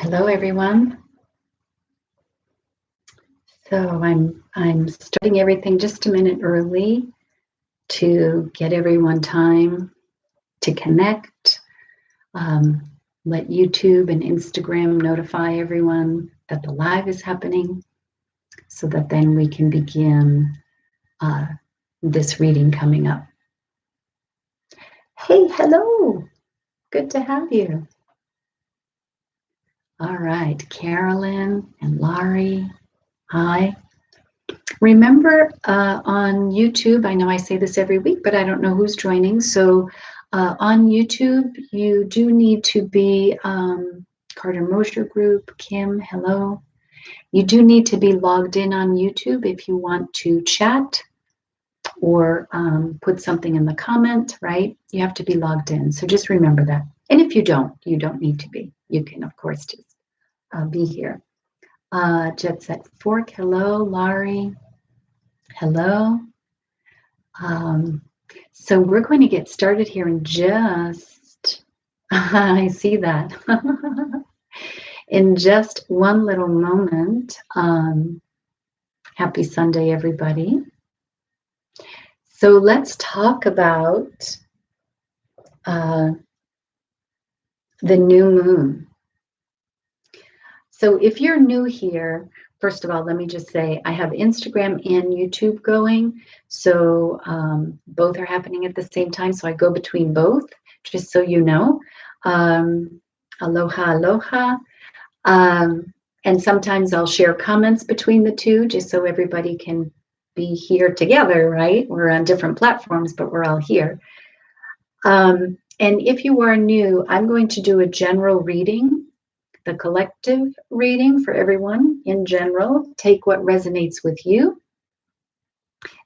Hello, everyone. So I'm starting everything just a minute early to get everyone time to connect. Let YouTube and Instagram notify everyone that the live is happening, so that then we can begin this reading coming up. Hey, hello. Good to have you. All right, Carolyn and Laurie. Hi. Remember on YouTube, I know I say this every week, but I don't know who's joining. So on YouTube, you do need to be Carter Mosher Group, Kim, hello. You do need to be logged in on YouTube if you want to chat or put something in the comment, right? You have to be logged in. So just remember that. And if you don't need to be. You can, of course, just be here. Jet Set Fork, hello, Laurie. Hello. So we're going to get started here in just, I see that, in just one little moment. Happy Sunday, everybody. So let's talk about the new moon. So if you're new here, first of all, let me just say I have Instagram and YouTube going. So both are happening at the same time. So I go between both, just so you know. Aloha, aloha. And sometimes I'll share comments between the two, just so everybody can be here together, right? We're on different platforms, but we're all here. And if you are new, I'm going to do a general reading, the collective reading for everyone in general. Take what resonates with you.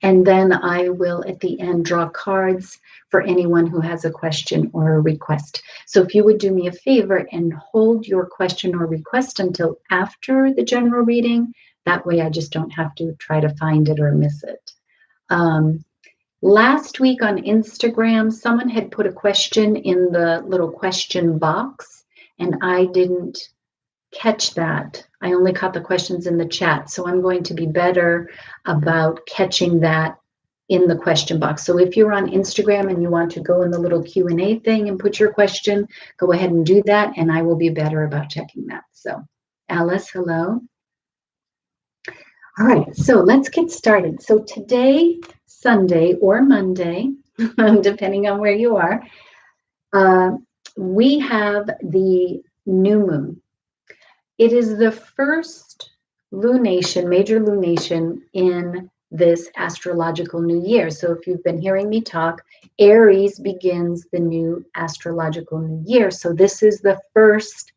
And then I will, at the end, draw cards for anyone who has a question or a request. So if you would do me a favor and hold your question or request until after the general reading, that way I just don't have to try to find it or miss it. Last week on Instagram, someone had put a question in the little question box, and I didn't catch that. I only caught the questions in the chat, so I'm going to be better about catching that in the question box. So if you're on Instagram and you want to go in the little Q&A thing and put your question, go ahead and do that, and I will be better about checking that. So Alice, hello. All right, so let's get started. So today, Sunday or Monday, depending on where you are, we have the new moon. It is the first lunation, major lunation in this astrological new year. So if you've been hearing me talk, Aries begins the new astrological new year. So this is the first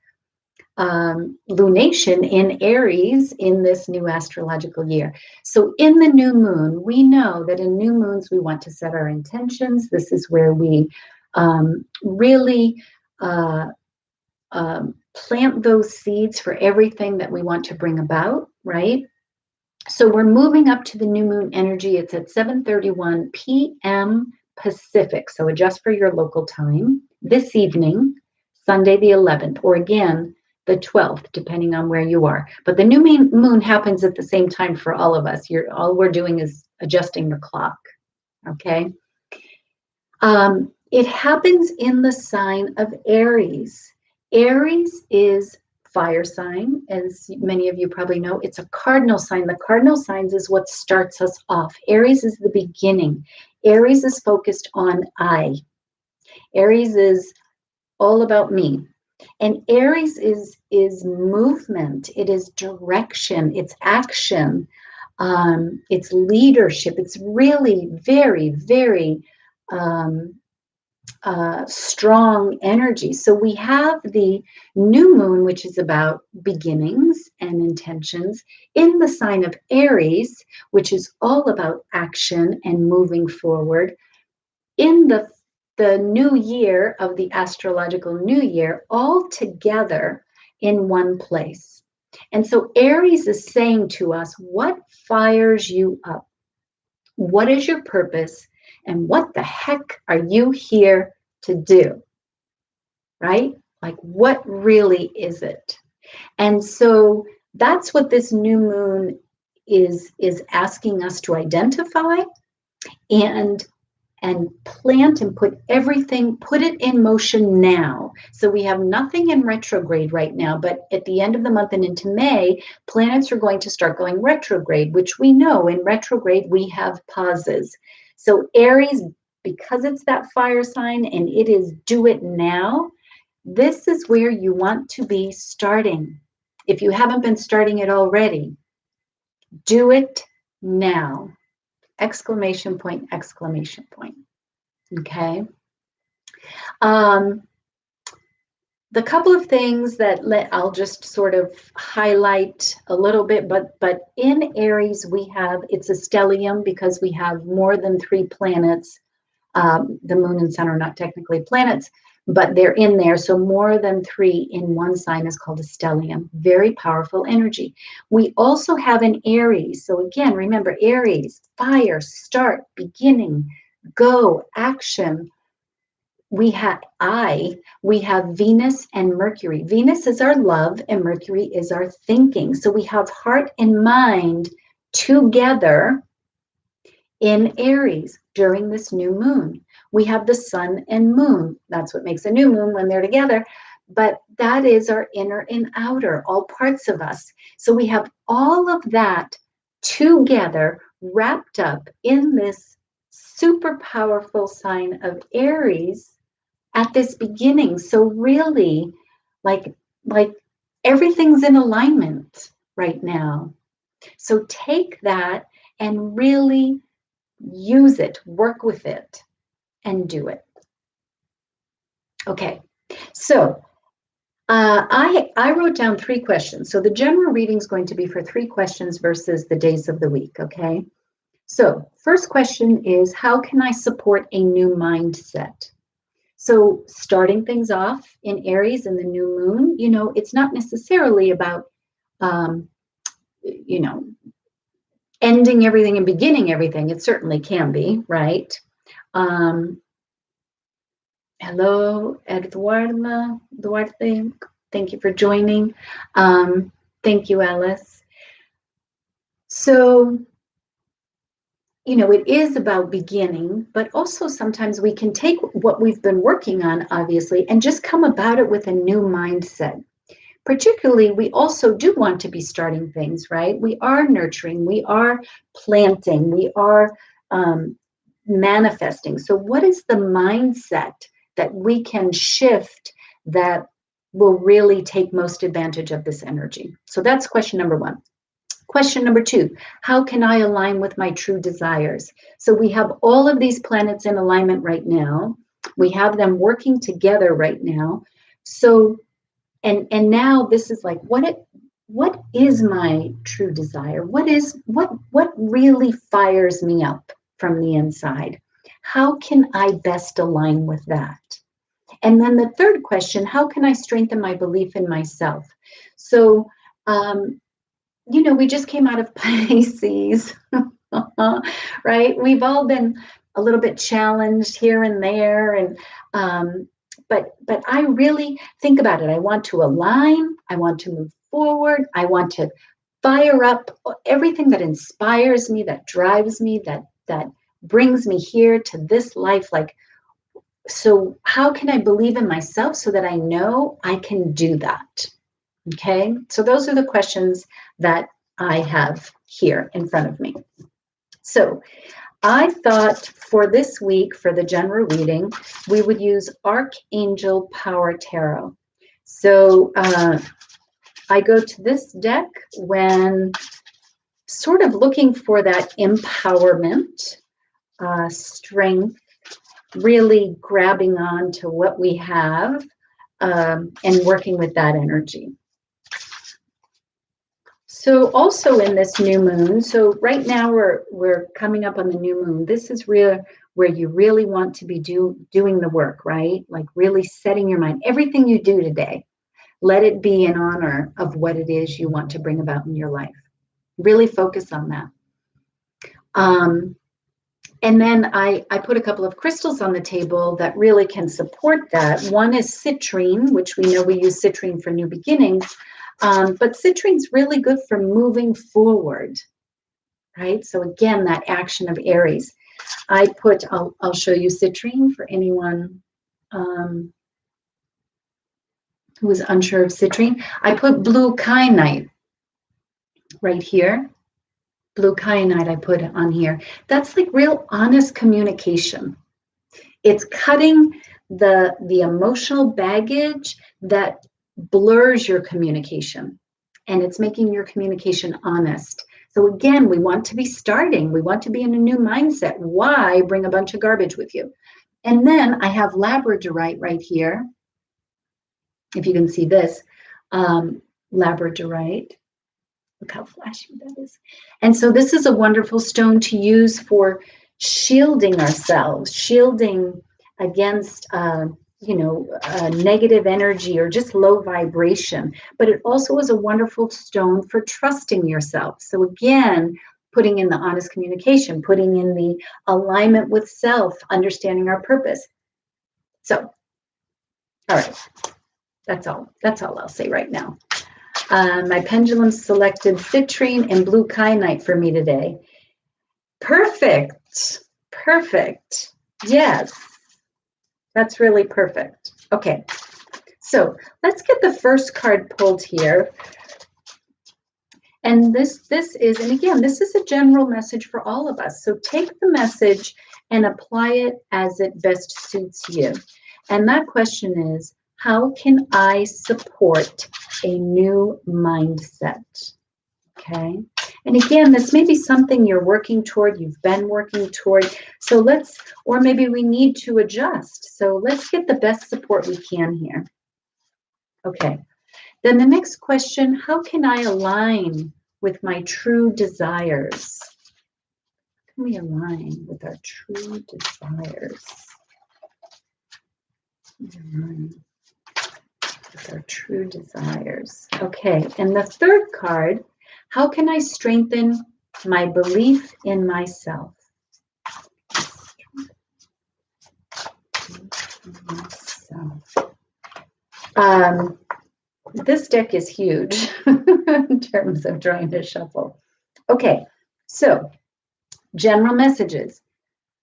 lunation in Aries in this new astrological year. So in the new moon, we know that in new moons, we want to set our intentions. This is where we really plant those seeds for everything that we want to bring about, right? So we're moving up to the new moon energy. It's at 7:31 p.m. Pacific. So adjust for your local time this evening, Sunday the 11th, or again, the 12th, depending on where you are. But the new moon happens at the same time for all of us. All we're doing is adjusting the clock, okay? It happens in the sign of Aries. Aries is fire sign, as many of you probably know. It's a cardinal sign. The cardinal signs is what starts us off. Aries is the beginning. Aries is focused on I. Aries is all about me. And Aries is movement. It is direction. It's action. It's leadership. It's really very, very strong energy. So we have the new moon, which is about beginnings and intentions, in the sign of Aries, which is all about action and moving forward, in the new year of the astrological new year, all together in one place. And so Aries is saying to us, what fires you up? What is your purpose? And what the heck are you here to do? Right? Like, what really is it? And so that's what this new moon is asking us to identify and plant and put it in motion now. So we have nothing in retrograde right now, but at the end of the month and into May, planets are going to start going retrograde, which we know in retrograde we have pauses. So Aries, because it's that fire sign and it is do it now, this is where you want to be starting. If you haven't been starting it already, do it now. Exclamation point, exclamation point. Okay. The couple of things that I'll just sort of highlight a little bit, but in Aries it's a stellium because we have more than 3 planets. The moon and sun are not technically planets, but they're in there. So more than 3 in one sign is called a stellium. Very powerful energy. We also have an Aries. So again, remember Aries, fire, start, beginning, go, action. We have Venus and Mercury. Venus is our love and Mercury is our thinking. So we have heart and mind together in Aries during this new moon. We have the sun and moon. That's what makes a new moon when they're together. But that is our inner and outer, all parts of us. So we have all of that together wrapped up in this super powerful sign of Aries at this beginning. So really, like everything's in alignment right now. So take that and really use it, work with it, and do it. Okay, so I wrote down 3 questions. So the general reading is going to be for 3 questions versus the days of the week, okay? So first question is, how can I support a new mindset? So starting things off in Aries in the new moon, it's not necessarily about, ending everything and beginning everything. It certainly can be, right? Hello, Duarte. Thank you for joining. Thank you, Alice. So, it is about beginning, but also sometimes we can take what we've been working on, obviously, and just come about it with a new mindset. Particularly, we also do want to be starting things, right? We are nurturing, we are planting, we are manifesting. So what is the mindset that we can shift that will really take most advantage of this energy? So that's question number 1. Question number 2, how can I align with my true desires? So we have all of these planets in alignment right now. We have them working together right now. So, and now this is like, what is my true desire? What really fires me up from the inside? How can I best align with that? And then the third question, how can I strengthen my belief in myself? So, we just came out of Pisces, right? We've all been a little bit challenged here and there. And, but I really think about it. I want to align. I want to move forward. I want to fire up everything that inspires me, that drives me, that brings me here to this life. So how can I believe in myself so that I know I can do that? Okay, so those are the questions that I have here in front of me. So I thought for this week, for the general reading, we would use Archangel Power Tarot. So I go to this deck when sort of looking for that empowerment, strength, really grabbing on to what we have and working with that energy. So also in this new moon, so right now we're coming up on the new moon. This is where you really want to be doing the work, right? Like really setting your mind. Everything you do today, let it be in honor of what it is you want to bring about in your life. Really focus on that. And then I put a couple of crystals on the table that really can support that. One is citrine, which we know we use citrine for new beginnings. But citrine's really good for moving forward, right? So again, that action of Aries. I'll show you citrine for anyone who was unsure of citrine. I put blue kyanite right here. Blue kyanite I put on here. That's like real honest communication. It's cutting the emotional baggage that blurs your communication, and it's making your communication honest. So again, we want to be starting. We want to be in a new mindset. Why bring a bunch of garbage with you? And then I have labradorite right here. If you can see this, labradorite. Look how flashy that is. And so this is a wonderful stone to use for shielding ourselves, shielding against, negative energy or just low vibration. But it also is a wonderful stone for trusting yourself. So again, putting in the honest communication, putting in the alignment with self, understanding our purpose. So, all right, that's all I'll say right now. My pendulum selected citrine and blue kyanite for me today. Perfect. Perfect. Yes. That's really perfect. Okay. So let's get the first card pulled here. And this is, and again, this is a general message for all of us. So take the message and apply it as it best suits you. And that question is, how can I support a new mindset? Okay. And again, this may be something you're working toward, you've been working toward. So or maybe we need to adjust. So let's get the best support we can here. Okay. Then the next question, how can I align with my true desires? How can we align with our true desires? With our true desires. Okay, and the third card, how can I strengthen my belief in myself? This deck is huge in terms of trying to shuffle. Okay, so general messages.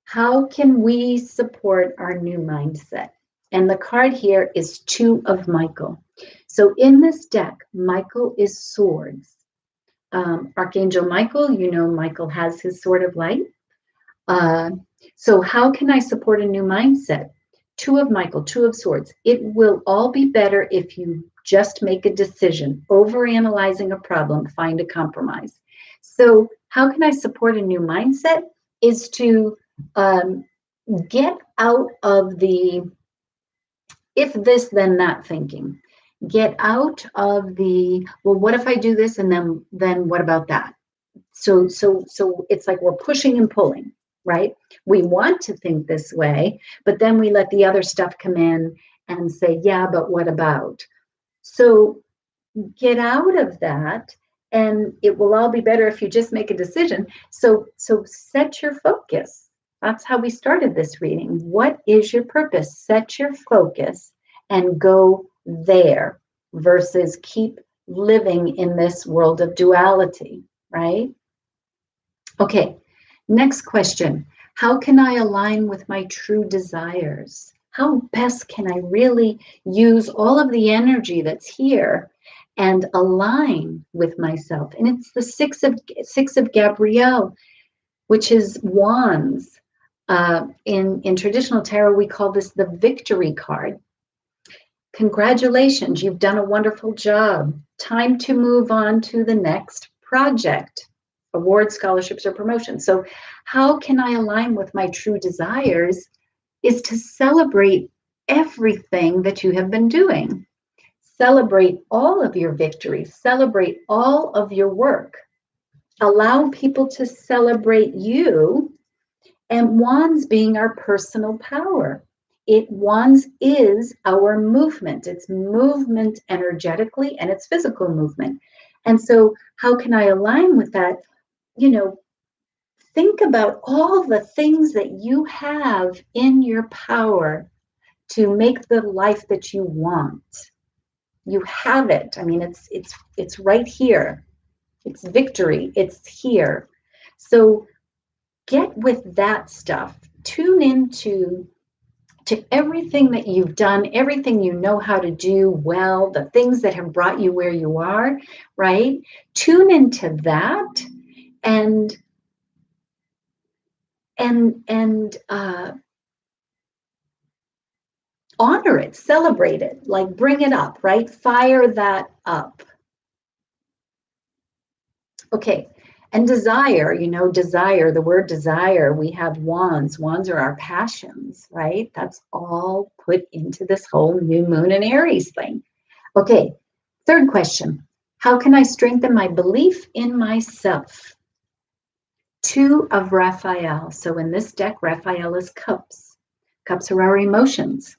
How can we support our new mindset? And the card here is Two of Michael. So in this deck, Michael is swords. Archangel Michael, Michael has his sword of light. So how can I support a new mindset? Two of Michael, Two of Swords. It will all be better if you just make a decision. Overanalyzing a problem, find a compromise. So how can I support a new mindset? Is to get out of the if this, then that thinking. Get out of the, well, what if I do this and then what about that? So it's like we're pushing and pulling, right? We want to think this way, but then we let the other stuff come in and say, yeah, but what about? So get out of that, and it will all be better if you just make a decision. So set your focus. That's how we started this reading. What is your purpose? Set your focus and go there versus keep living in this world of duality, right? Okay, next question. How can I align with my true desires? How best can I really use all of the energy that's here and align with myself? And it's the six of Gabrielle, which is wands. In traditional tarot, we call this the victory card. Congratulations, you've done a wonderful job. Time to move on to the next project, award, scholarships, or promotion. So how can I align with my true desires is to celebrate everything that you have been doing. Celebrate all of your victories. Celebrate all of your work. Allow people to celebrate you, and wands being our personal power. Wands is our movement. It's movement energetically, and it's physical movement. And so how can I align with that? Think about all the things that you have in your power to make the life that you want. You have it. I mean, it's right here. It's victory. It's here. So get with that stuff. Tune into everything that you've done, everything you know how to do well, the things that have brought you where you are, right? Tune into that and honor it, celebrate it, like bring it up, right? Fire that up. Okay. And desire, desire, the word desire, we have wands. Wands are our passions, right? That's all put into this whole new moon and Aries thing. Okay. Third question. How can I strengthen my belief in myself? Two of Raphael. So in this deck, Raphael is cups. Cups are our emotions.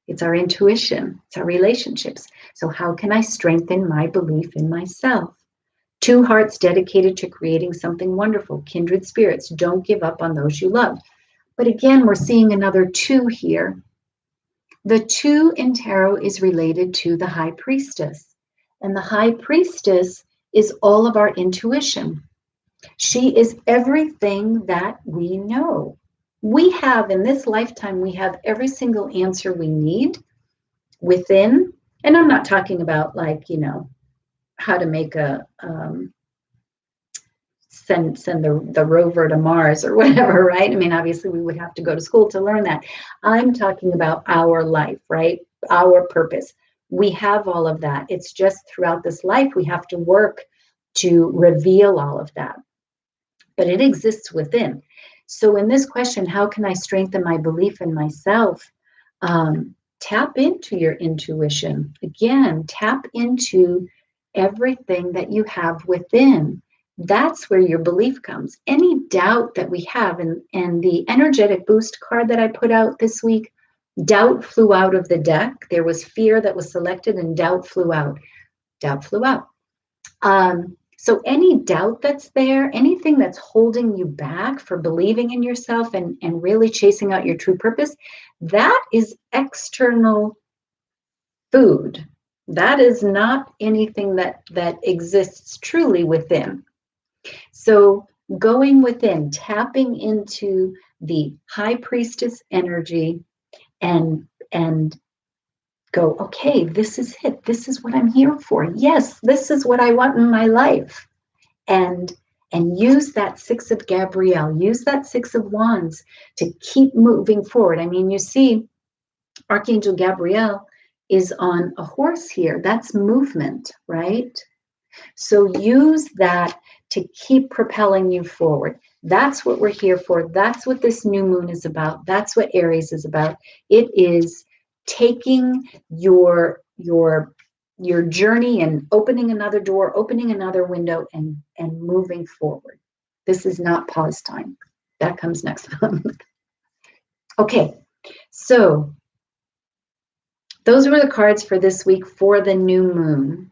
It's our intuition. It's our relationships. So how can I strengthen my belief in myself? Two hearts dedicated to creating something wonderful. Kindred spirits. Don't give up on those you love. But again, we're seeing another two here. The two in tarot is related to the high priestess. And the high priestess is all of our intuition. She is everything that we know. We have, in this lifetime, we have every single answer we need within. And I'm not talking about how to make a send the rover to Mars or whatever, right? I mean, obviously we would have to go to school to learn that. I'm talking about our life, right? Our purpose. We have all of that. It's just throughout this life we have to work to reveal all of that. But it exists within. So in this question, how can I strengthen my belief in myself? Tap into your intuition. Again, tap into everything that you have within. That's where your belief comes. Any doubt that we have, and the energetic boost card that I put out this week, doubt flew out of the deck. There was fear that was selected and doubt flew out. Doubt flew out. So any doubt that's there, anything that's holding you back for believing in yourself and really chasing out your true purpose, that is external food. That is not anything that exists truly within. So going within, tapping into the high priestess energy and go, okay, this is it. This is what I'm here for. Yes, this is what I want in my life. And use that Six of Gabrielle, use that Six of Wands to keep moving forward. I mean, you see, Archangel Gabriel is on a horse here. That's movement, right? So use that to keep propelling you forward. That's what we're here for. That's what this new moon is about. That's what Aries is about. It is taking your journey and opening another door, opening another window, and moving forward. This is not pause time. That comes next month. Okay, so those were the cards for this week for the new moon.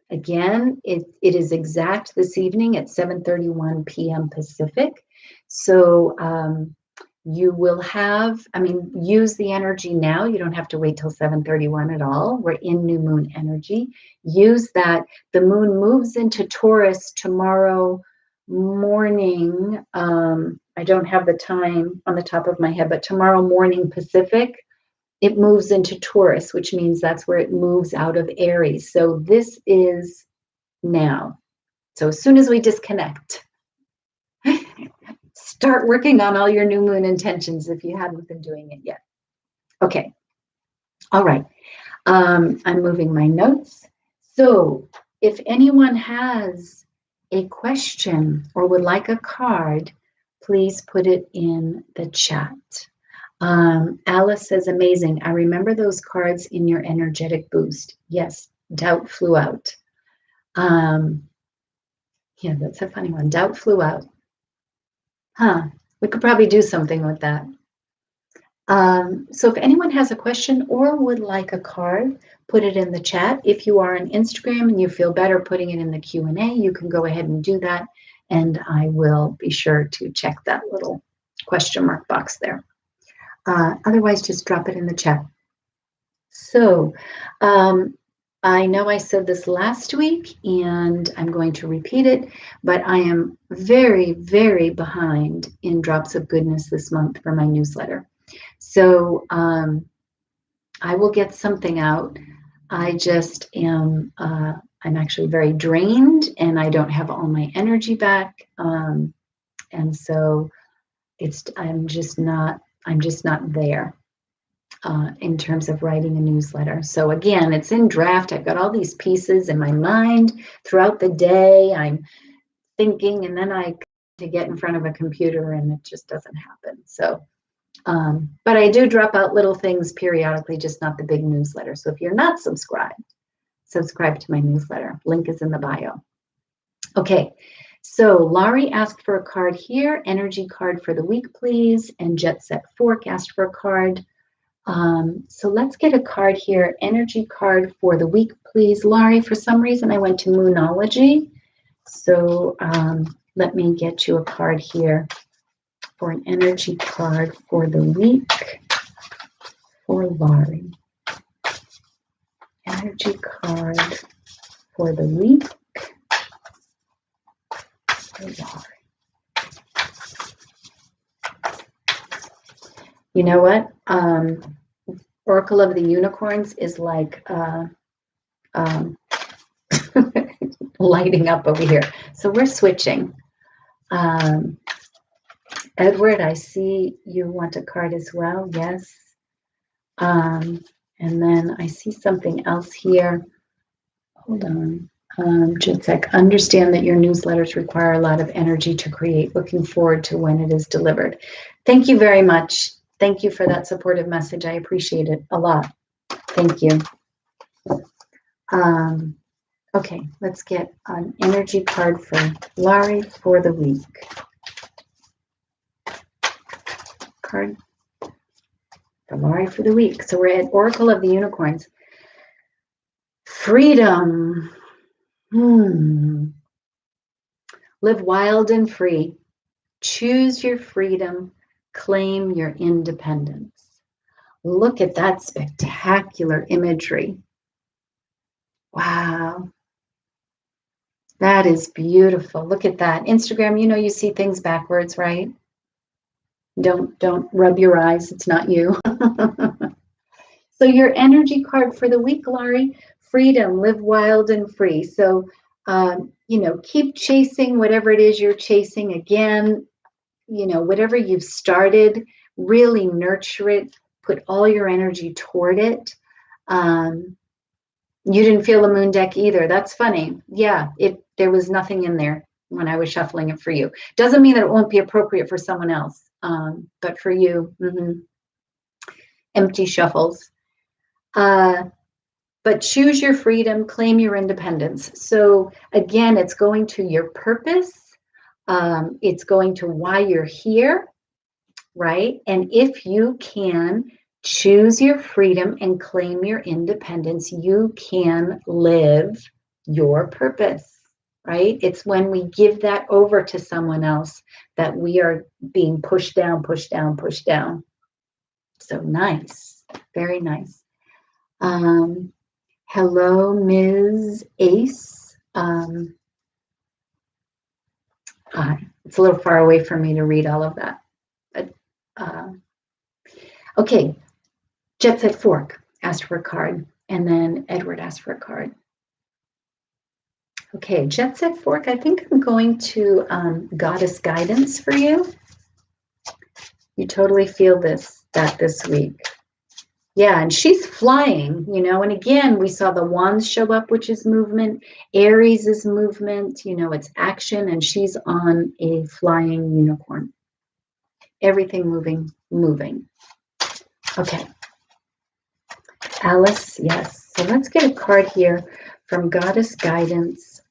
Again, it is exact this evening at 7:31 p.m. Pacific. So you will have, use the energy now. You don't have to wait till 7:31 at all. We're in new moon energy. Use that. The moon moves into Taurus tomorrow morning. I don't have the time on the top of my head, but tomorrow morning Pacific, it moves into Taurus, which means that's where it moves out of Aries. So this is now. So as soon as we disconnect, start working on all your new moon intentions if you haven't been doing it yet. Okay. All right. I'm moving my notes. So if anyone has a question or would like a card, please put it in the chat. Alice says, amazing. I remember those cards in your energetic boost. Yes, doubt flew out. Yeah, that's a funny one. Doubt flew out. Huh, we could probably do something with that. So if anyone has a question or would like a card, put it in the chat. If you are on Instagram and you feel better putting it in the Q&A, you can go ahead and do that. And I will be sure to check that little question mark box there. Otherwise, just drop it in the chat. So, I know I said this last week and I'm going to repeat it, but I am very, very behind in Drops of Goodness this month for my newsletter. So I will get something out. I just am, I'm actually very drained and I don't have all my energy back. And so I'm just not there. In terms of writing a newsletter. So again, it's in draft. I've got all these pieces in my mind throughout the day. I'm thinking, and then I to get in front of a computer and it just doesn't happen. So, but I do drop out little things periodically, just not the big newsletter. So if you're not subscribed, subscribe to my newsletter. Link is in the bio. Okay. So Laurie asked for a card here, energy card for the week, please. And Jet Set Fork asked for a card. So let's get a card here, energy card for the week, please. Laurie, for some reason I went to Moonology. So let me get you a card here for an energy card for the week for Laurie. Energy card for the week for Laurie. You know what? Oracle of the Unicorns is like lighting up over here. So we're switching. Edward, I see you want a card as well. Yes. And then I see something else here. Hold on. Jitzek, understand that your newsletters require a lot of energy to create. Looking forward to when it is delivered. Thank you very much. Thank you for that supportive message. I appreciate it a lot. Thank you. Okay, let's get an energy card for Laurie for the week. Card for Laurie for the week. So we're at Oracle of the Unicorns. Freedom. Live wild and free. Choose your freedom. Claim your independence. Look at that spectacular imagery. Wow. That is beautiful. Look at that. Instagram, you know you see things backwards, right? Don't rub your eyes. It's not you. So your energy card for the week, Laurie, freedom, live wild and free. So, you know, keep chasing whatever it is you're chasing. Again, you know, whatever you've started, really nurture it. Put all your energy toward it. You didn't feel the moon deck either. That's funny. Yeah, there was nothing in there when I was shuffling it for you. Doesn't mean that it won't be appropriate for someone else. But for you, empty shuffles. But choose your freedom, claim your independence. So again, it's going to your purpose. It's going to why you're here, right? And if you can choose your freedom and claim your independence, you can live your purpose, right? It's when we give that over to someone else that we are being pushed down, pushed down, pushed down. So nice, very nice. Hello, Ms. Ace. Hi. It's a little far away for me to read all of that. But okay, Jet Set Fork asked for a card, and then Edward asked for a card. Okay, Jet Set Fork, I think I'm going to Goddess Guidance for you. You totally feel that this week. Yeah, and she's flying, you know, and again, we saw the wands show up, which is movement. Aries is movement, you know, it's action, and she's on a flying unicorn. Everything moving. Okay. Alice, yes. So let's get a card here from Goddess Guidance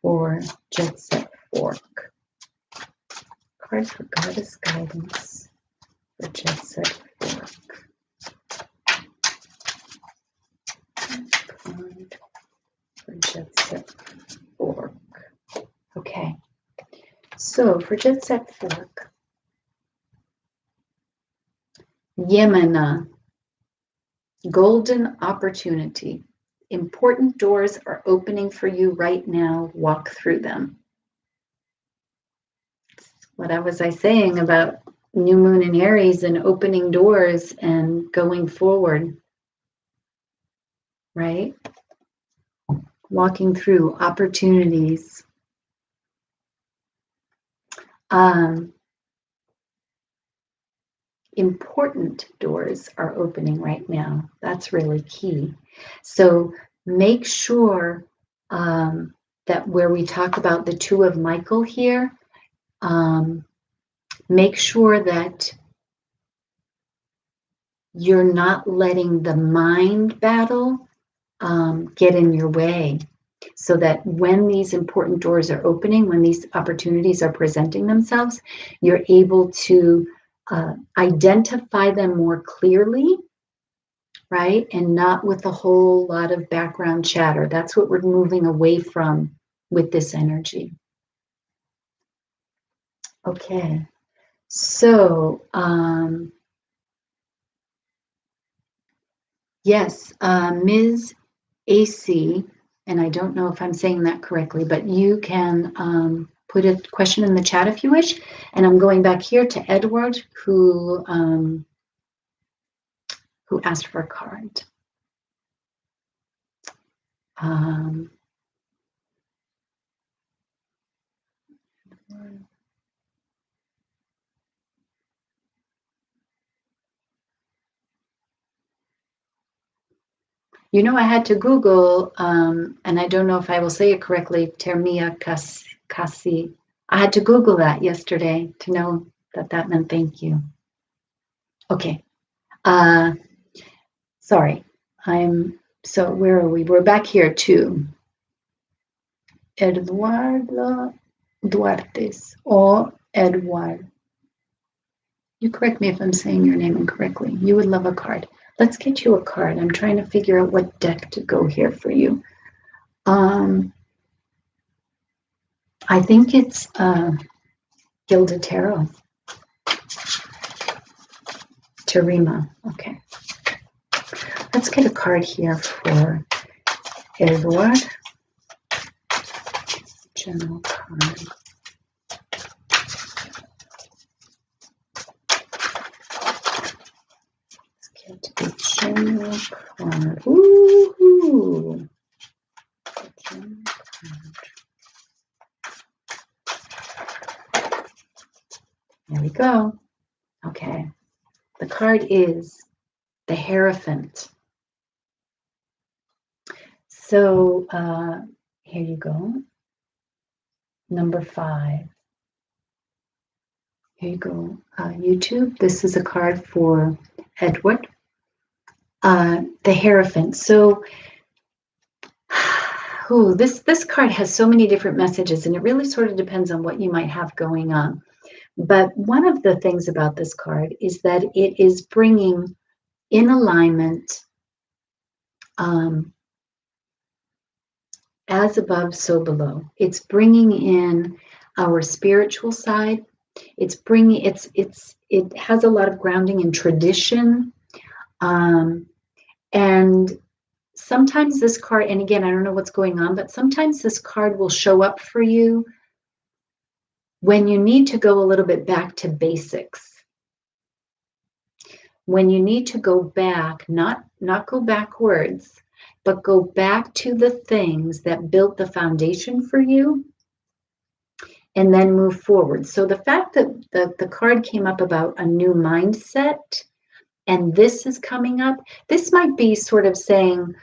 for Jet Set Fork. Card for Goddess Guidance for Jet Set Fork. Card for Jet Set Fork. Okay. So for Jet Set Fork, Yemena. Golden opportunity. Important doors are opening for you right now. Walk through them. What was I saying about new moon in Aries and opening doors and going forward, right? Walking through opportunities. Important doors are opening right now. That's really key. So make sure that where we talk about the Two of Michael here, make sure that you're not letting the mind battle get in your way, so that when these important doors are opening, when these opportunities are presenting themselves, you're able to identify them more clearly, right? And not with a whole lot of background chatter. That's what we're moving away from with this energy. Okay, so yes, Ms. AC, and I don't know if I'm saying that correctly, but you can put a question in the chat if you wish. And I'm going back here to Edward, who asked for a card. You know, I had to Google, and I don't know if I will say it correctly, Termia Kasi. I had to Google that yesterday to know that that meant thank you. Okay. Sorry. So where are we? We're back here to Eduardo Duartes or Edward. You correct me if I'm saying your name incorrectly. You would love a card. Let's get you a card. I'm trying to figure out what deck to go here for you. I think it's Gilded Tarot. Terima. Okay. Let's get a card here for Edward. General card. Let's get a general card. Ooh. General card. There we go. Okay. The card is the Hierophant. So here you go. Number 5. Here you go. YouTube. This is a card for Edward. The Hierophant. So this card has so many different messages, and it really sort of depends on what you might have going on. But one of the things about this card is that it is bringing in alignment, as above, so below. It's bringing in our spiritual side. It has a lot of grounding in tradition, and sometimes this card, and again, I don't know what's going on, but sometimes this card will show up for you when you need to go a little bit back to basics. When you need to go back, not go backwards, but go back to the things that built the foundation for you and then move forward. So the fact that the card came up about a new mindset, and this is coming up, this might be sort of saying,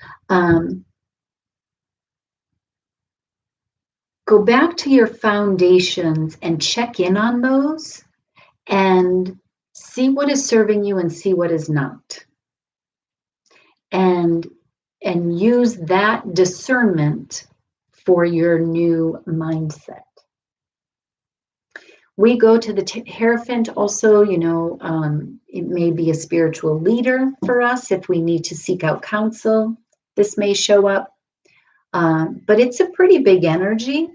go back to your foundations and check in on those and see what is serving you and see what is not. And use that discernment for your new mindset. We go to the Hierophant also, you know, it may be a spiritual leader for us if we need to seek out counsel. This may show up, but it's a pretty big energy.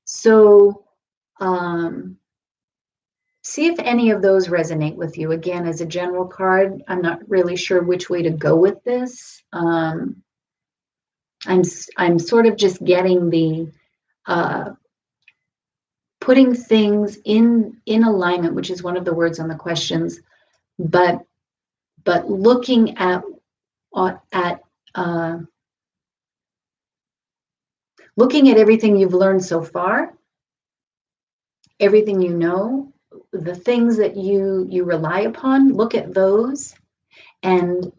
So See if any of those resonate with you. Again, as a general card, I'm not really sure which way to go with this. I'm sort of just getting the putting things in alignment, which is one of the words on the questions, but looking at looking at everything you've learned so far, everything you know, the things that you rely upon, look at those and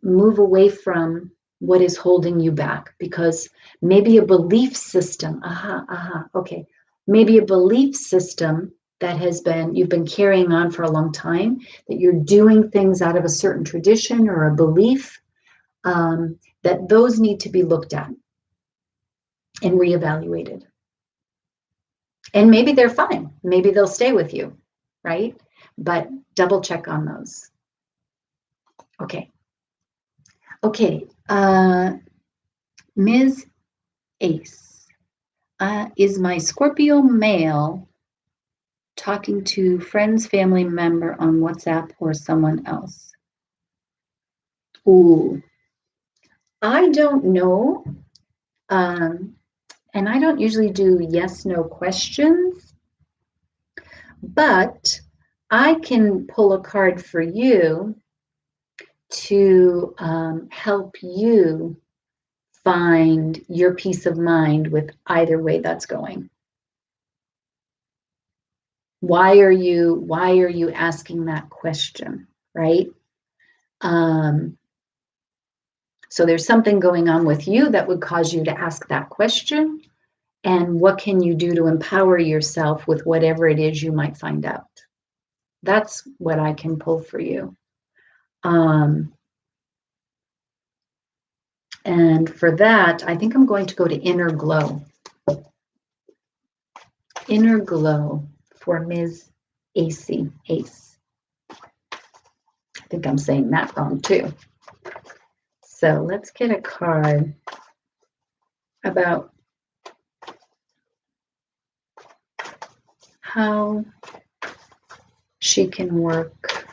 move away from what is holding you back, because maybe a belief system, okay, maybe a belief system that you've been carrying on for a long time, that you're doing things out of a certain tradition or a belief, that those need to be looked at and reevaluated. And maybe they're fine. Maybe they'll stay with you, right? But double check on those. Okay. Okay. Ms. Ace, is my Scorpio male talking to friends, family member on WhatsApp or someone else? Ooh, I don't know. And I don't usually do yes, no questions, but I can pull a card for you to help you find your peace of mind with either way that's going. Why are you asking that question, right? So there's something going on with you that would cause you to ask that question. And what can you do to empower yourself with whatever it is you might find out? That's what I can pull for you. And for that, I think I'm going to go to Inner Glow. Inner Glow for Ms. Ace. I think I'm saying that wrong too. So let's get a card about how she can work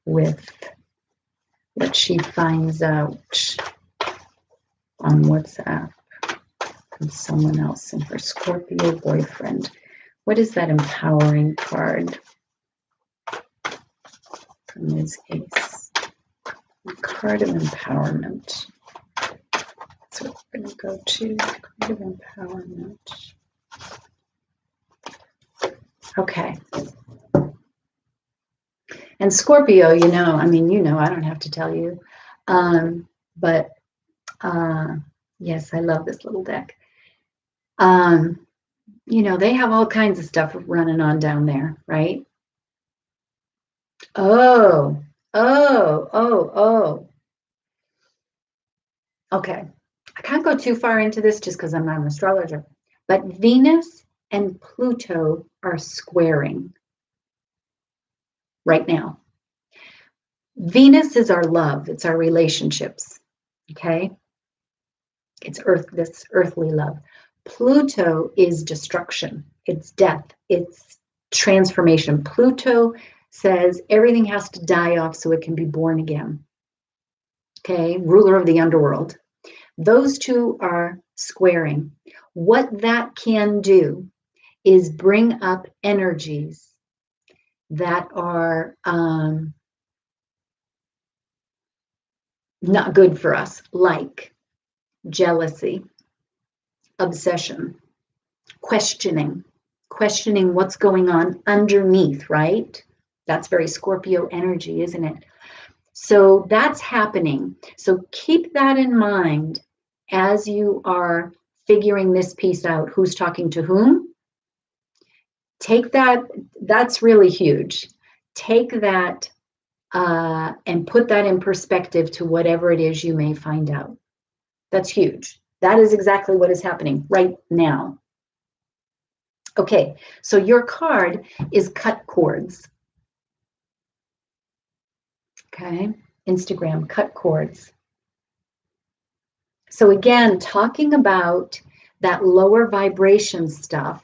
with what she finds out on WhatsApp from someone else and her Scorpio boyfriend. What is that empowering card from Ms. Ace? The card of empowerment. That's what we're going to go to. Card of empowerment. Okay. And Scorpio, I don't have to tell you. But yes, I love this little deck. They have all kinds of stuff running on down there, right? Oh. Okay. I can't go too far into this just because I'm not an astrologer. But Venus and Pluto are squaring right now. Venus is our love. It's our relationships. Okay? It's this earthly love. Pluto is destruction. It's death. It's transformation. Pluto says everything has to die off so it can be born again. Okay? Ruler of the underworld. Those two are squaring. What that can do is bring up energies that are not good for us, like jealousy, obsession, questioning what's going on underneath, right? That's very Scorpio energy, isn't it? So that's happening. So keep that in mind as you are figuring this piece out, who's talking to whom. Take that, that's really huge. Take that and put that in perspective to whatever it is you may find out. That's huge. That is exactly what is happening right now. Okay, so your card is cut cords. Okay, Instagram, cut cords. So again, talking about that lower vibration stuff,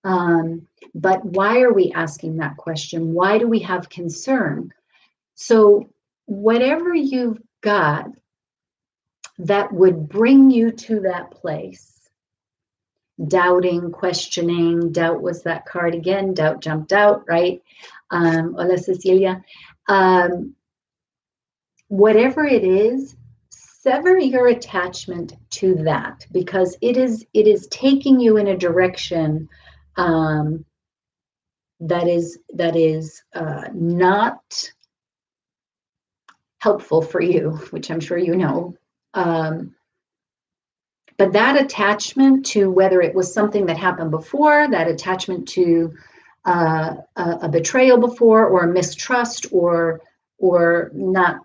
But why are we asking that question? Why do we have concern? So whatever you've got that would bring you to that place, doubting, questioning, doubt was that card again, doubt jumped out, right? Hola, Cecilia. Whatever it is, sever your attachment to that, because it is taking you in a direction that is not helpful for you, which I'm sure you know. But that attachment to, whether it was something that happened before, that attachment to a betrayal before, or a mistrust, or not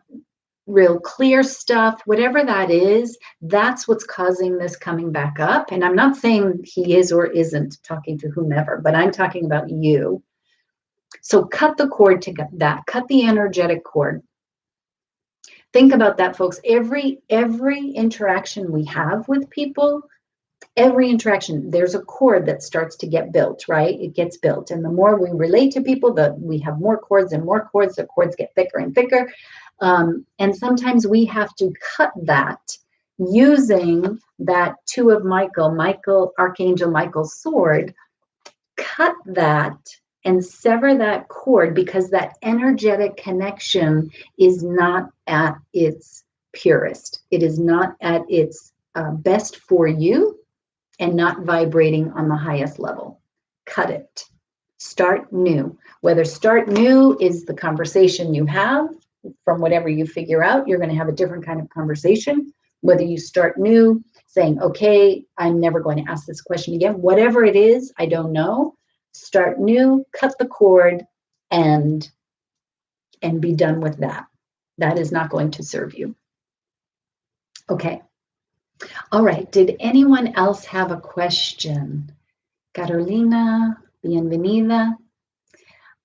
real clear stuff, whatever that is, that's what's causing this coming back up. And I'm not saying he is or isn't talking to whomever, but I'm talking about you. So cut the cord to that, cut the energetic cord. Think about that, folks. Every interaction we have with people, every interaction, there's a cord that starts to get built, right? It gets built. And the more we relate to people, we have more cords and more cords, the cords get thicker and thicker. And sometimes we have to cut that using that Two of Michael, Archangel Michael's sword, cut that and sever that cord, because that energetic connection is not at its purest. It is not at its best for you, and not vibrating on the highest level. Cut it. Start new. Whether start new is the conversation you have, from whatever you figure out, you're going to have a different kind of conversation. Whether you start new, saying, okay, I'm never going to ask this question again. Whatever it is, I don't know. Start new, cut the cord, and be done with that. That is not going to serve you. Okay. All right. Did anyone else have a question? Carolina, bienvenida.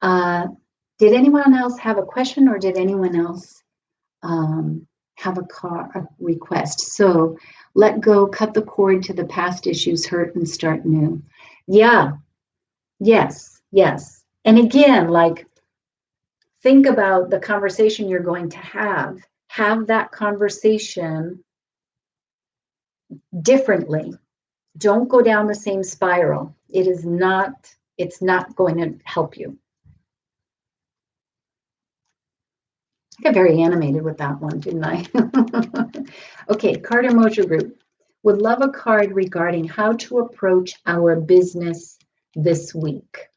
Did anyone else have a question, or did anyone else have a request? So let go, cut the cord to the past issues, hurt, and start new. Yeah. Yes. Yes. And again, like, think about the conversation you're going to have. Have that conversation differently. Don't go down the same spiral. It's not going to help you. I got very animated with that one, didn't I? Okay, Carter Mosher Group would love a card regarding how to approach our business this week.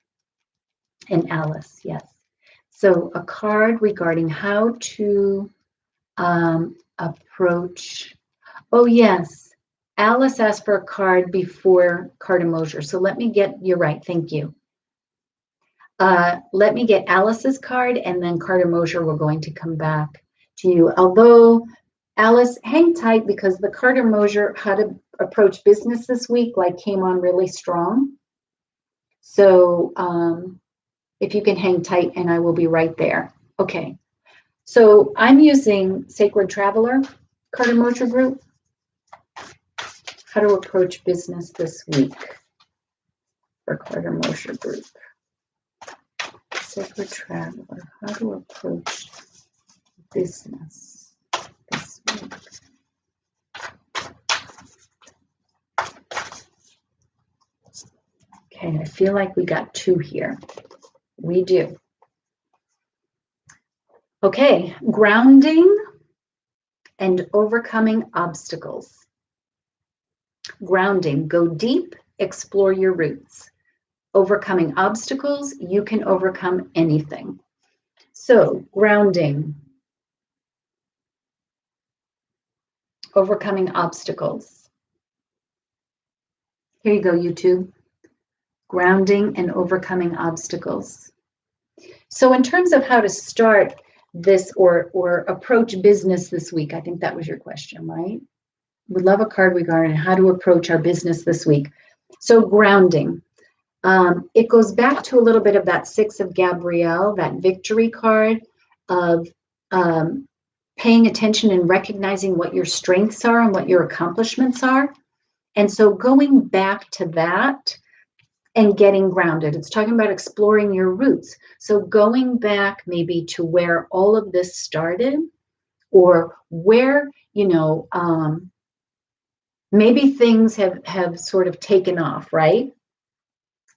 And Alice, yes. So a card regarding how to approach. Oh, yes. Alice asked for a card before Carter Mosher. So let me get, you're right, thank you. Let me get Alice's card, and then Carter Mosher, we're going to come back to you. Although, Alice, hang tight, because the Carter Mosher, how to approach business this week, like, came on really strong. So if you can hang tight, and I will be right there. Okay. So I'm using Sacred Traveler, Carter Mosher Group. How to approach business this week for Carter Mosher Group. Sacred Traveler, how to approach business this week. Okay, I feel like we got two here. We do. Okay, grounding and overcoming obstacles. Grounding, go deep, explore your roots. Overcoming obstacles, you can overcome anything. So, grounding, overcoming obstacles. Here you go, YouTube. Grounding and overcoming obstacles. So in terms of how to start this or approach business this week, I think that was your question, right? Would love a card regarding how to approach our business this week. So grounding. It goes back to a little bit of that Six of Gabrielle, that victory card of paying attention and recognizing what your strengths are and what your accomplishments are. And so going back to that and getting grounded. It's talking about exploring your roots. So going back maybe to where all of this started, or where, maybe things have sort of taken off, right?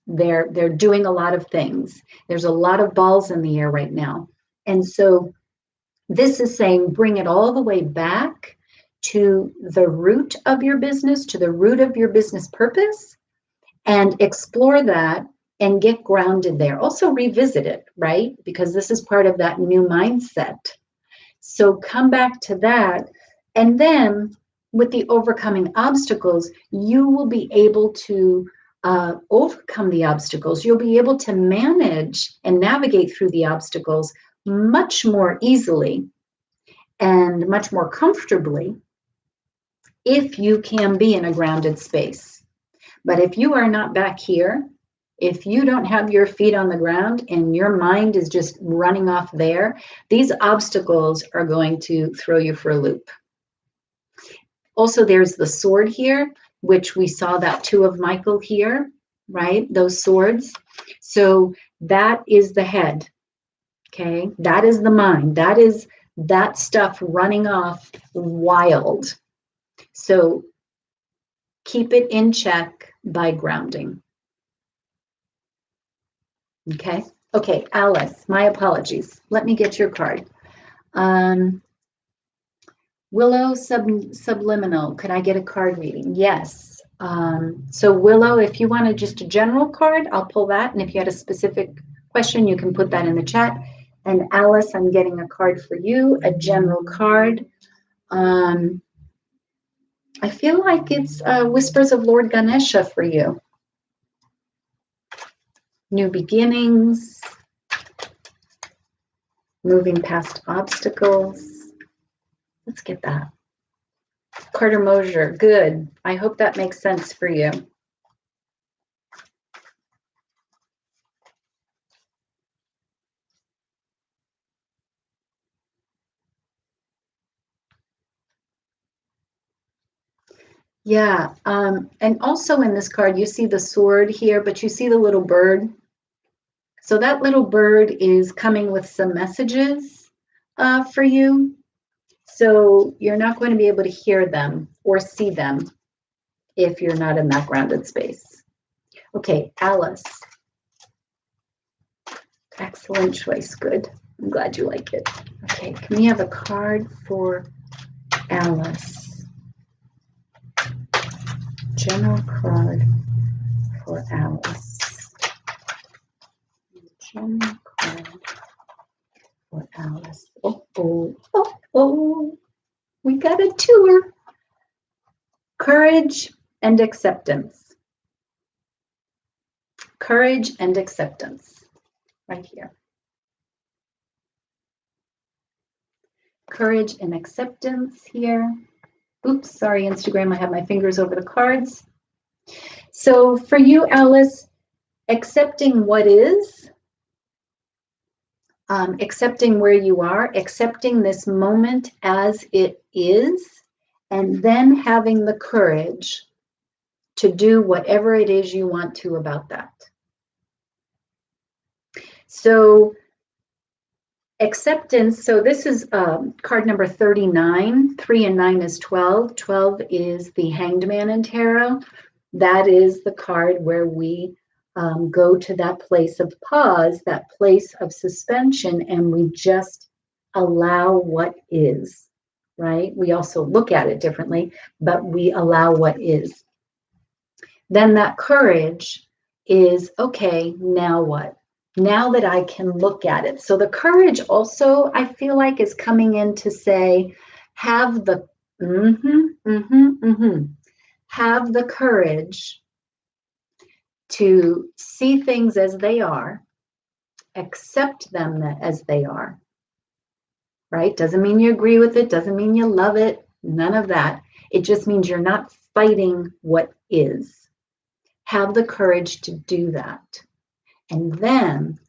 They're doing a lot of things. There's a lot of balls in the air right now. And so this is saying bring it all the way back to the root of your business, to the root of your business purpose, and explore that and get grounded there. Also revisit it, right? Because this is part of that new mindset. So come back to that. And then with the overcoming obstacles, you will be able to overcome the obstacles. You'll be able to manage and navigate through the obstacles much more easily and much more comfortably if you can be in a grounded space. But if you are not back here, if you don't have your feet on the ground and your mind is just running off there, these obstacles are going to throw you for a loop. Also, there's the sword here, which we saw that Two of Michael here, right? Those swords. So that is the head, okay? That is the mind. That is that stuff running off wild. So keep it in check by grounding. Okay. Okay, Alice, my apologies. Let me get your card. Willow Subliminal, could I get a card reading? Yes. So Willow, if you wanted just a general card, I'll pull that. And if you had a specific question, you can put that in the chat. And Alice, I'm getting a card for you, a general card. I feel like it's Whispers of Lord Ganesha for you. New beginnings, moving past obstacles. Let's get that. Carter Mosier, good. I hope that makes sense for you. Yeah, and also in this card, you see the sword here, but you see the little bird. So that little bird is coming with some messages for you. So you're not going to be able to hear them or see them if you're not in that grounded space. Okay, Alice. Excellent choice, good. I'm glad you like it. Okay, can we have a card for Alice? General card for Alice. General card for Alice. Oh, we got a tour. Courage and acceptance. Courage and acceptance, right here. Courage and acceptance here. Oops, sorry, Instagram, I have my fingers over the cards. So for you, Alice, accepting what is, accepting where you are, accepting this moment as it is, and then having the courage to do whatever it is you want to about that. So acceptance, so this is card number 39. 3 and 9 is 12. 12 is the Hanged Man in tarot. That is the card where we go to that place of pause, that place of suspension, and we just allow what is, right? We also look at it differently, but we allow what is. Then that courage is, okay, now what? Now that I can look at it. So the courage also, I feel like, is coming in to say, have the, have the courage to see things as they are, accept them as they are, right? Doesn't mean you agree with it, doesn't mean you love it, none of that. It just means you're not fighting what is. Have the courage to do that. And then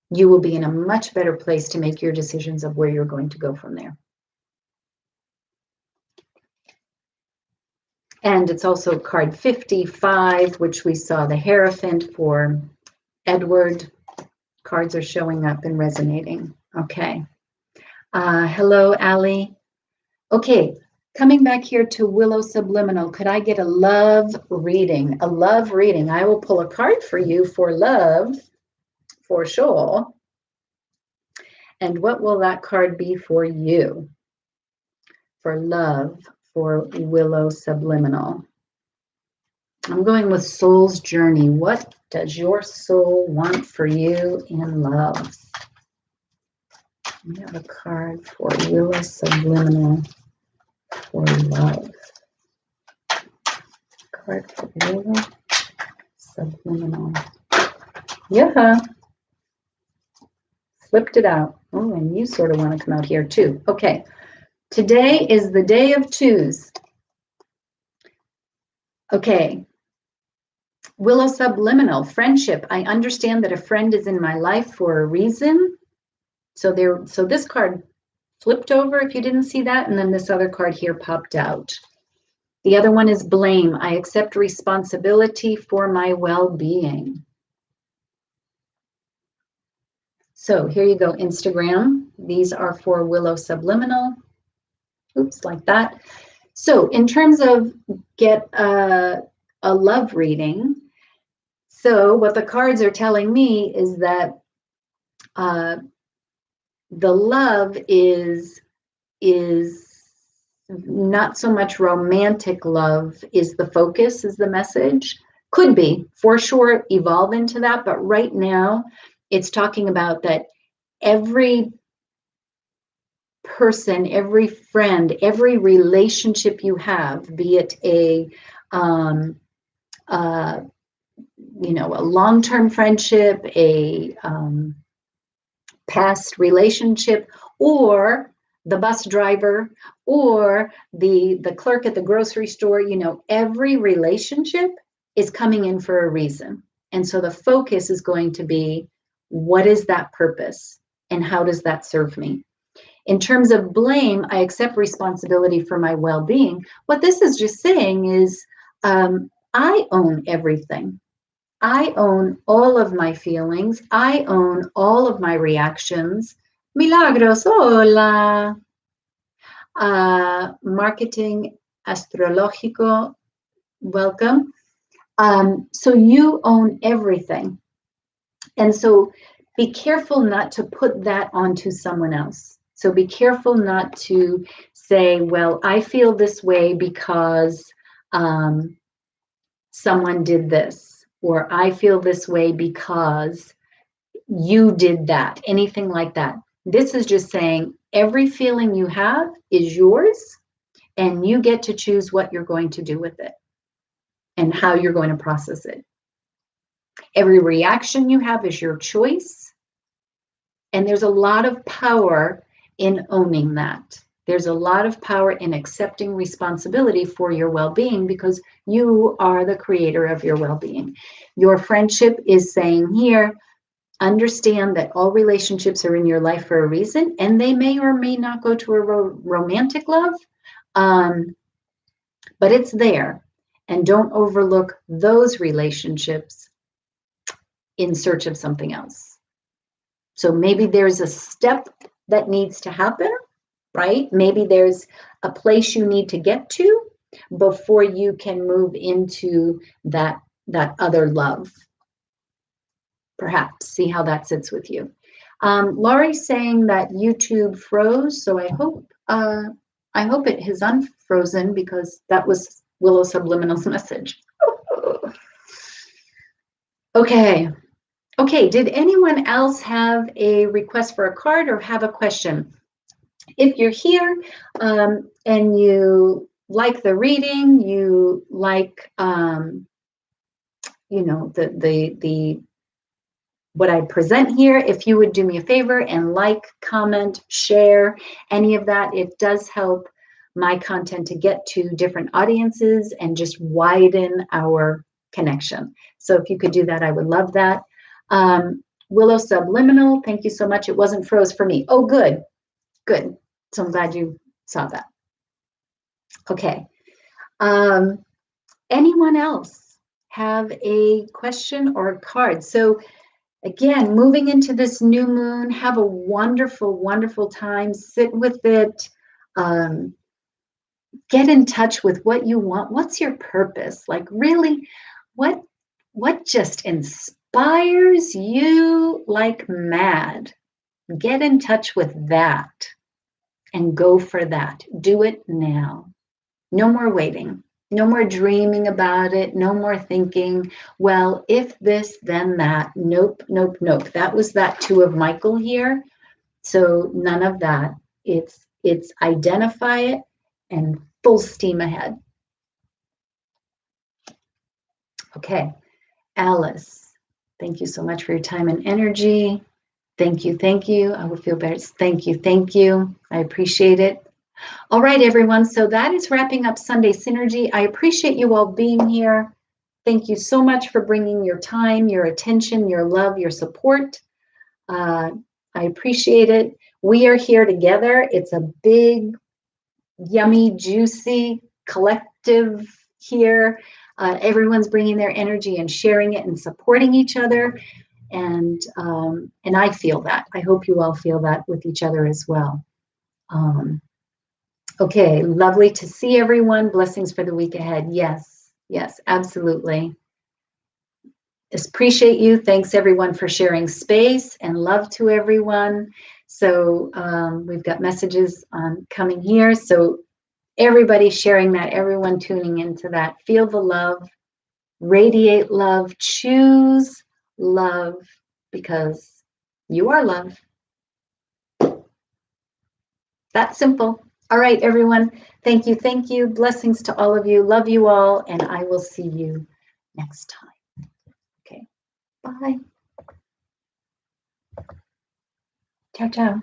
you will be in a much better place to make your decisions of where you're going to go from there. And it's also card 55, which we saw the Hierophant for Edward. Cards are showing up and resonating. Okay. Hello, Allie. Okay, coming back here to Willow Subliminal, could I get a love reading? A love reading. I will pull a card for you for love, for sure. And what will that card be for you? For love, for Willow Subliminal. I'm going with Soul's Journey. What does your soul want for you in love? We have a card for Willow Subliminal for love. Card for Willow Subliminal. Yeah. Flipped it out. Oh, and you sort of want to come out here too. Okay. Today is the day of twos. Okay. Willow Subliminal, friendship. I understand that a friend is in my life for a reason. So this card flipped over if you didn't see that, and then this other card here popped out. The other one is blame. I accept responsibility for my well-being. So here you go, Instagram. These are for Willow Subliminal. Oops, like that. So in terms of get a love reading, so what the cards are telling me is that the love is not so much romantic love is the focus, is the message. Could be, for sure, evolve into that. But right now, it's talking about that every person, every friend, every relationship you have, be it a long-term friendship, a past relationship, or the bus driver, or the clerk at the grocery store, every relationship is coming in for a reason. And so the focus is going to be, what is that purpose and how does that serve me? In terms of blame, I accept responsibility for my well-being. What this is just saying is, I own everything. I own all of my feelings. I own all of my reactions. Milagros, hola. Marketing Astrológico, welcome. So you own everything. And so be careful not to put that onto someone else. So be careful not to say, well, I feel this way because someone did this, or I feel this way because you did that, anything like that. This is just saying every feeling you have is yours, and you get to choose what you're going to do with it and how you're going to process it. Every reaction you have is your choice, and there's a lot of power in owning that. There's a lot of power in accepting responsibility for your well-being, because you are the creator of your well-being. Your friendship is saying here, understand that all relationships are in your life for a reason, and they may or may not go to a romantic love, but it's there. And don't overlook those relationships in search of something else. So maybe there's a step that needs to happen, right? Maybe there's a place you need to get to before you can move into that other love. Perhaps see how that sits with you. Laurie's saying that YouTube froze, so I hope it has unfrozen, because that was Willow Subliminal's message. Okay. Did anyone else have a request for a card or have a question? If you're here and you like the reading, you like the what I present here, if you would do me a favor and like, comment, share, any of that, it does help my content to get to different audiences and just widen our connection. So if you could do that, I would love that. Willow Subliminal, thank you so much. It wasn't froze for me. Oh, good. So I'm glad you saw that. Okay. anyone else have a question or a card? So again, moving into this new moon, have a wonderful, wonderful time. Sit with it. Get in touch with what you want. What's your purpose? Like really, what just inspires you like mad? Get in touch with that and go for that. Do it now. No more waiting. No more dreaming about it. No more thinking, well, if this, then that. Nope, nope, nope. That was that two of Michael here. So none of that. It's identify it and full steam ahead. Okay, Alice, thank you so much for your time and energy. Thank you, thank you. I will feel better. Thank you, thank you. I appreciate it. All right, everyone. So that is wrapping up Sunday Synergy. I appreciate you all being here. Thank you so much for bringing your time, your attention, your love, your support. I appreciate it. We are here together. It's a big, yummy, juicy collective here. Everyone's bringing their energy and sharing it and supporting each other. And I feel that. I hope you all feel that with each other as well. Okay, lovely to see everyone. Blessings for the week ahead. Yes, yes, absolutely. Just appreciate you. Thanks everyone for sharing space and love to everyone. So we've got messages coming here. So everybody sharing that, everyone tuning into that. Feel the love, radiate love, choose love because you are love. That's simple. All right, everyone. Thank you. Thank you. Blessings to all of you. Love you all. And I will see you next time. Okay. Bye. Ciao, ciao.